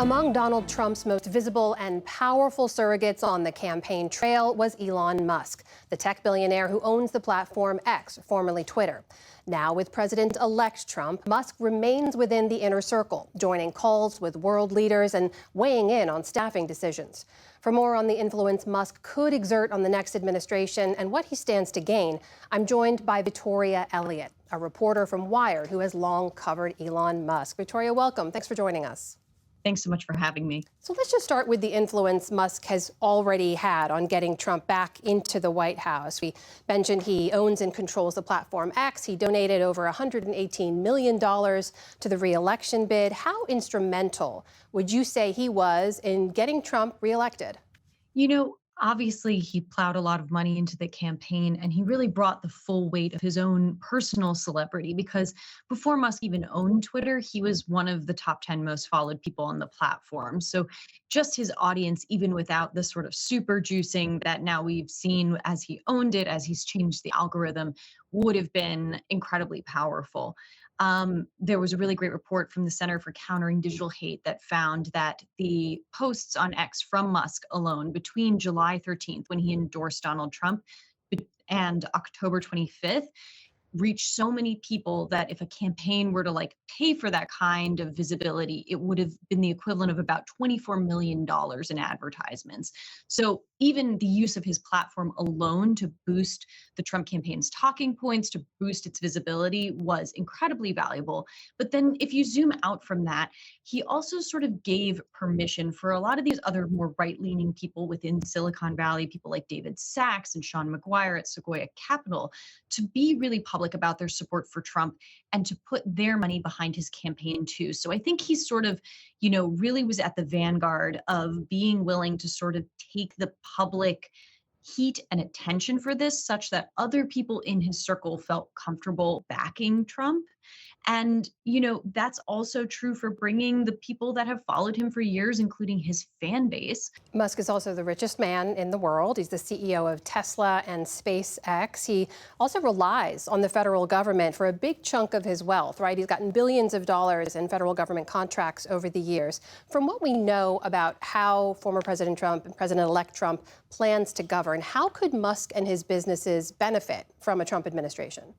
Among Donald Trump's most visible and powerful surrogates on the campaign trail was Elon Musk, the tech billionaire who owns the platform X, formerly Twitter. Now, with President-elect Trump, Musk remains within the inner circle, joining calls with world leaders and weighing in on staffing decisions. For more on the influence Musk could exert on the next administration and what he stands to gain, I'm joined by Victoria Elliott, a reporter from Wired who has long covered Elon Musk. Victoria, welcome. Thanks for joining us. Thanks so much for having me. So let's just start with the influence Musk has already had on getting Trump back into the White House. We mentioned he owns and controls the platform X. He donated over $118 million to the re-election bid. How instrumental would you say he was in getting Trump reelected? Obviously, he plowed a lot of money into the campaign and he really brought the full weight of his own personal celebrity because before Musk even owned Twitter, he was one of the top 10 most followed people on the platform. So just his audience, even without the sort of super juicing that now we've seen as he owned it, as he's changed the algorithm, would have been incredibly powerful. There was a really great report from the Center for Countering Digital Hate that found that the posts on X from Musk alone between July 13th, when he endorsed Donald Trump, and October 25th, reached so many people that if a campaign were to pay for that kind of visibility, it would have been the equivalent of about $24 million in advertisements. So even the use of his platform alone to boost the Trump campaign's talking points, to boost its visibility was incredibly valuable. But then if you zoom out from that, he also sort of gave permission for a lot of these other more right-leaning people within Silicon Valley, people like David Sachs and Sean McGuire at Sequoia Capital, to be really public about their support for Trump and to put their money behind his campaign too. So I think he sort of, really was at the vanguard of being willing to sort of take the public heat and attention for this such that other people in his circle felt comfortable backing Trump. And, that's also true for bringing the people that have followed him for years, including his fan base. Musk is also the richest man in the world. He's the CEO of Tesla and SpaceX. He also relies on the federal government for a big chunk of his wealth, right? He's gotten billions of dollars in federal government contracts over the years. From what we know about how former President Trump and President-elect Trump plans to govern, how could Musk and his businesses benefit from a Trump administration?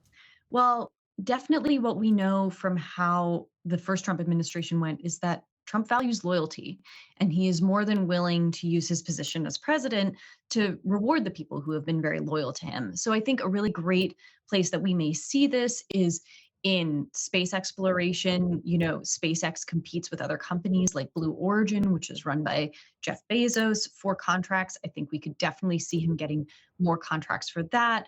Well, definitely what we know from how the first Trump administration went is that Trump values loyalty, and he is more than willing to use his position as president to reward the people who have been very loyal to him. So I think a really great place that we may see this is in space exploration. SpaceX competes with other companies like Blue Origin, which is run by Jeff Bezos, for contracts. I think we could definitely see him getting more contracts for that.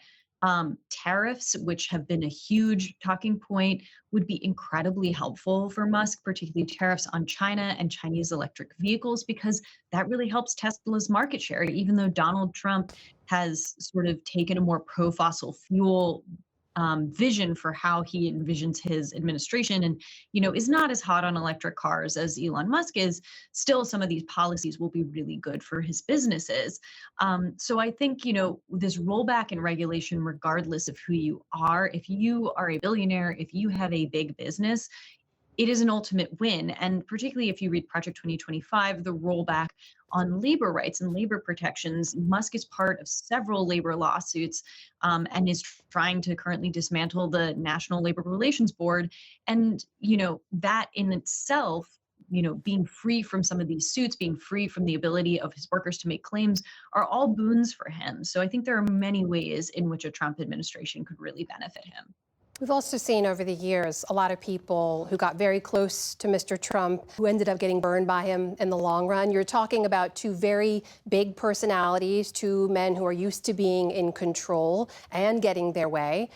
Tariffs, which have been a huge talking point, would be incredibly helpful for Musk, particularly tariffs on China and Chinese electric vehicles, because that really helps Tesla's market share, even though Donald Trump has sort of taken a more pro-fossil fuel vision for how he envisions his administration and, is not as hot on electric cars as Elon Musk is. Still, some of these policies will be really good for his businesses. So I think, this rollback in regulation, regardless of who you are, if you are a billionaire, if you have a big business, it is an ultimate win. And particularly if you read Project 2025, the rollback on labor rights and labor protections, Musk is part of several labor lawsuits and is trying to currently dismantle the National Labor Relations Board. And, that in itself, being free from some of these suits, being free from the ability of his workers to make claims are all boons for him. So I think there are many ways in which a Trump administration could really benefit him. We've also seen over the years a lot of people who got very close to Mr. Trump who ended up getting burned by him in the long run. You're talking about two very big personalities, two men who are used to being in control and getting their way.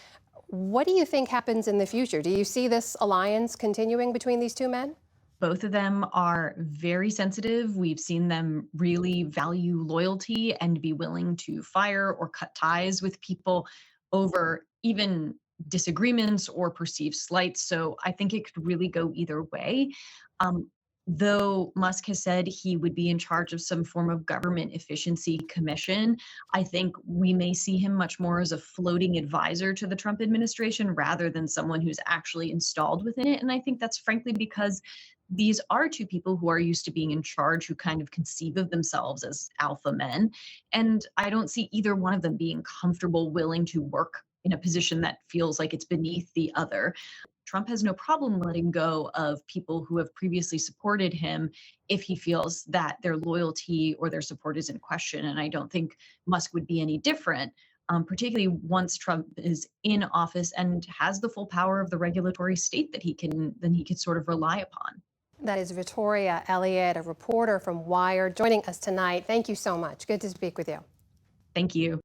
What do you think happens in the future? Do you see this alliance continuing between these two men? Both of them are very sensitive. We've seen them really value loyalty and be willing to fire or cut ties with people over even disagreements or perceived slights. So I think it could really go either way. Um, though Musk has said he would be in charge of some form of government efficiency commission, I think we may see him much more as a floating advisor to the Trump administration rather than someone who's actually installed within it. And I think that's frankly because these are two people who are used to being in charge, who kind of conceive of themselves as alpha men. And I don't see either one of them being comfortable, willing to work in a position that feels like it's beneath the other. Trump has no problem letting go of people who have previously supported him if he feels that their loyalty or their support is in question. And I don't think Musk would be any different, particularly once Trump is in office and has the full power of the regulatory state that he can sort of rely upon. That is Victoria Elliott, a reporter from Wired, joining us tonight. Thank you so much. Good to speak with you. Thank you.